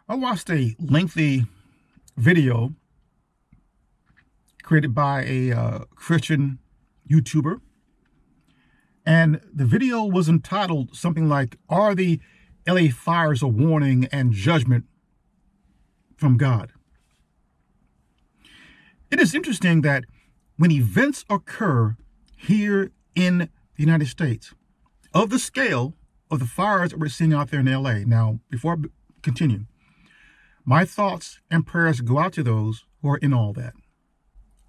I watched a lengthy video created by a Christian YouTuber, and the video was entitled something like, "Are the LA fires a warning and judgment from God?" It is interesting that when events occur here in the United States, of the scale of the fires that we're seeing out there in LA. Now, before I continue, my thoughts and prayers go out to those who are in all that.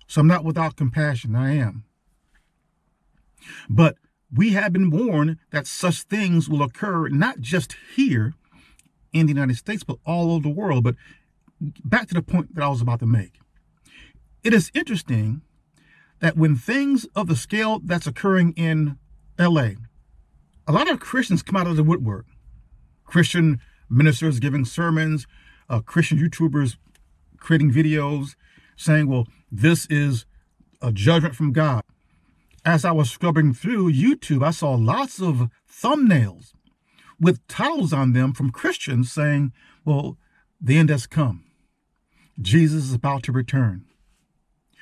So I'm not without compassion, I am. But we have been warned that such things will occur not just here in the United States, but all over the world. But back to the point that I was about to make. It is interesting that when things of the scale that's occurring in LA, a lot of Christians come out of the woodwork. Christian ministers giving sermons, Christian YouTubers creating videos saying, well, this is a judgment from God. As I was scrubbing through YouTube, I saw lots of thumbnails with titles on them from Christians saying, well, the end has come. Jesus is about to return.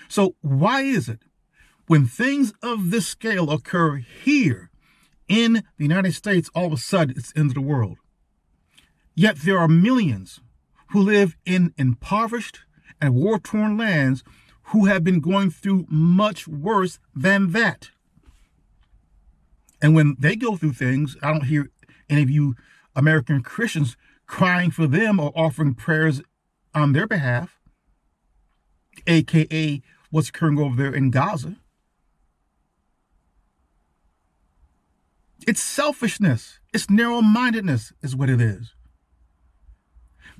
So why is it when things of this scale occur here in the United States, all of a sudden it's the end of the world? Yet there are millions who live in impoverished and war-torn lands who have been going through much worse than that. And when they go through things, I don't hear any of you American Christians crying for them or offering prayers on their behalf, aka what's occurring over there in Gaza. It's selfishness. It's narrow-mindedness is what it is.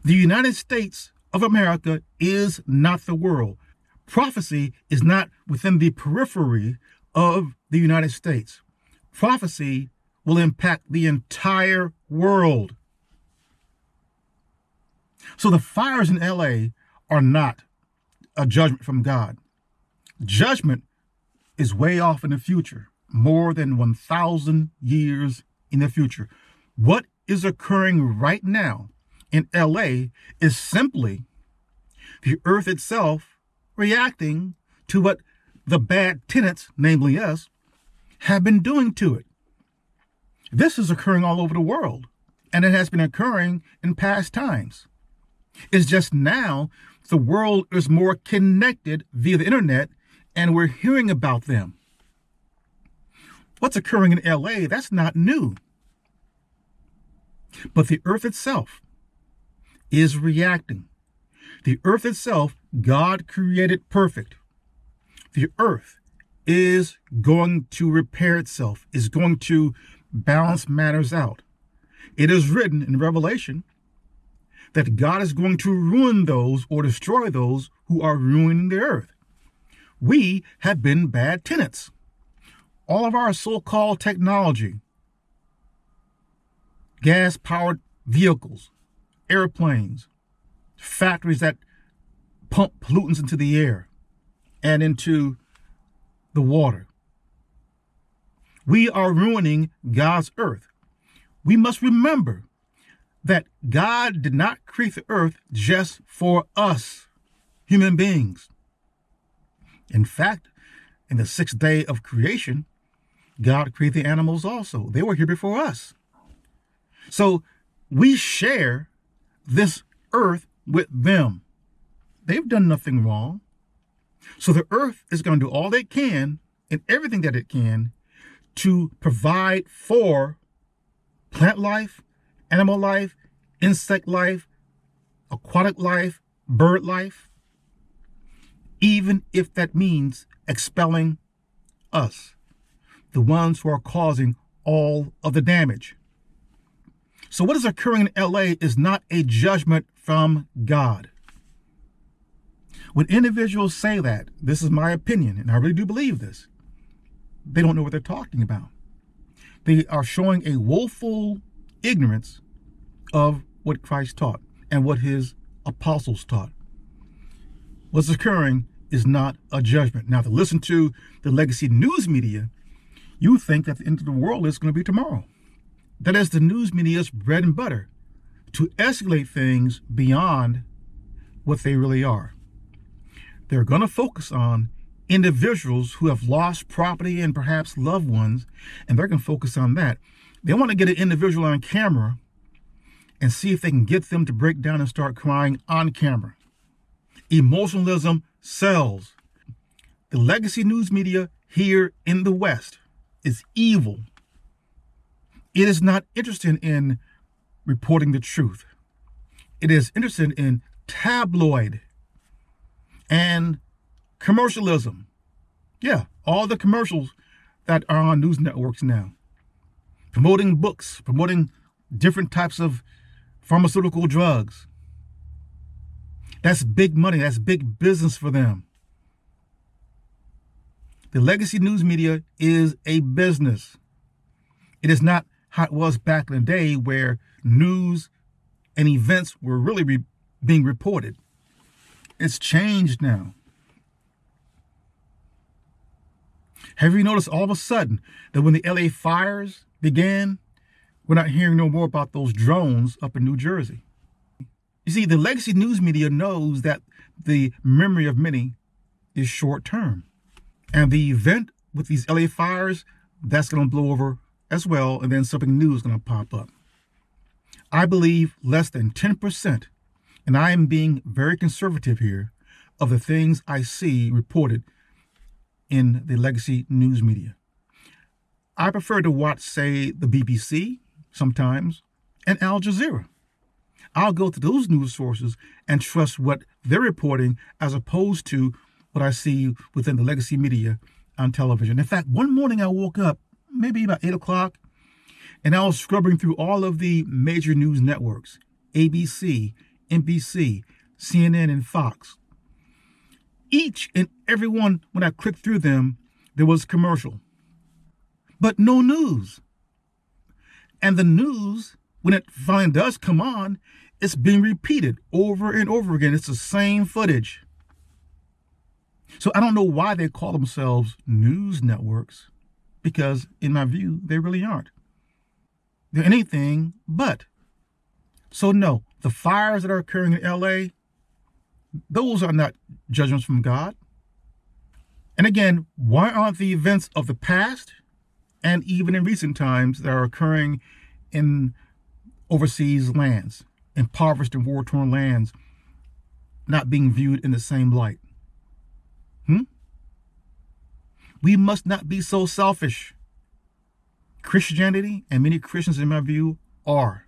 The United States of America is not the world. Prophecy is not within the periphery of the United States. Prophecy will impact the entire world. So the fires in LA are not a judgment from God. Judgment is way off in the future, more than 1,000 years in the future. What is occurring right now in LA is simply the earth itself reacting to what the bad tenants, namely us, have been doing to it. This is occurring all over the world, and it has been occurring in past times. It's just now the world is more connected via the internet, and we're hearing about them. What's occurring in LA, that's not new. But the earth itself is reacting. The earth itself, God created perfect. The earth is going to repair itself, is going to balance matters out. It is written in Revelation that God is going to ruin those or destroy those who are ruining the earth. We have been bad tenants. All of our so-called technology, gas-powered vehicles, airplanes, factories that pump pollutants into the air and into the water. We are ruining God's earth. We must remember that God did not create the earth just for us, human beings. In fact, in the sixth day of creation, God created the animals also. They were here before us. So we share this earth with them. They've done nothing wrong. So the earth is going to do all they can and everything that it can to provide for plant life, animal life, insect life, aquatic life, bird life, even if that means expelling us, the ones who are causing all of the damage. So what is occurring in LA is not a judgment from God. When individuals say that, this is my opinion, and I really do believe this, they don't know what they're talking about. They are showing a woeful ignorance of what Christ taught and what his apostles taught. What's occurring is not a judgment. Now, to listen to the legacy news media, you think that the end of the world is going to be tomorrow. That is the news media's bread and butter, to escalate things beyond what they really are. They're going to focus on individuals who have lost property and perhaps loved ones, and they're going to focus on that. They want to get an individual on camera and see if they can get them to break down and start crying on camera. Emotionalism sells. The legacy news media here in the West is evil. It is not interested in reporting the truth. It is interested in tabloid and commercialism. Yeah, all the commercials that are on news networks now. Promoting books, promoting different types of pharmaceutical drugs. That's big money. That's big business for them. The legacy news media is a business. It is not how it was back in the day where news and events were really being reported. It's changed now. Have you noticed all of a sudden that when the LA fires began, we're not hearing no more about those drones up in New Jersey? You see, the legacy news media knows that the memory of many is short term. And the event with these LA fires, that's going to blow over as well, and then something new is going to pop up. I believe less than 10%, and I am being very conservative here, of the things I see reported in the legacy news media. I prefer to watch, say, the BBC sometimes and Al Jazeera. I'll go to those news sources and trust what they're reporting as opposed to what I see within the legacy media on television. In fact, one morning I woke up, maybe about 8 o'clock, and I was scrubbing through all of the major news networks, ABC, NBC, CNN, and Fox. Each and every one, when I clicked through them, there was a commercial, but no news. And the news, when it finally does come on, it's being repeated over and over again. It's the same footage. So I don't know why they call themselves news networks, because in my view, they really aren't. They're anything but. So no, the fires that are occurring in LA, those are not judgments from God. And again, why aren't the events of the past and even in recent times that are occurring in overseas lands, impoverished and war-torn lands, not being viewed in the same light? We must not be so selfish. Christianity, and many Christians in my view, are.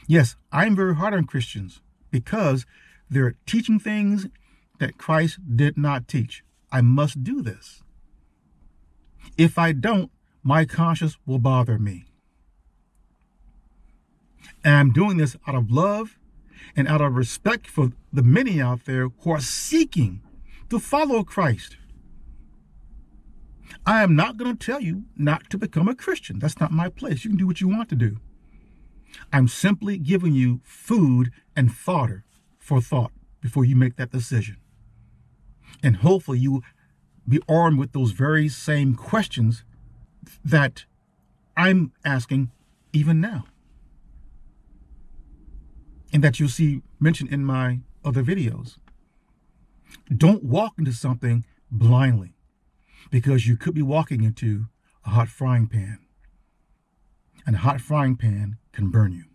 Yes, I'm very hard on Christians because they're teaching things that Christ did not teach. I must do this. If I don't, my conscience will bother me. And I'm doing this out of love and out of respect for the many out there who are seeking to follow Christ. I am not going to tell you not to become a Christian. That's not my place. You can do what you want to do. I'm simply giving you food and fodder for thought before you make that decision. And hopefully you will be armed with those very same questions that I'm asking even now, and that you'll see mentioned in my other videos. Don't walk into something blindly, because you could be walking into a hot frying pan, and a hot frying pan can burn you.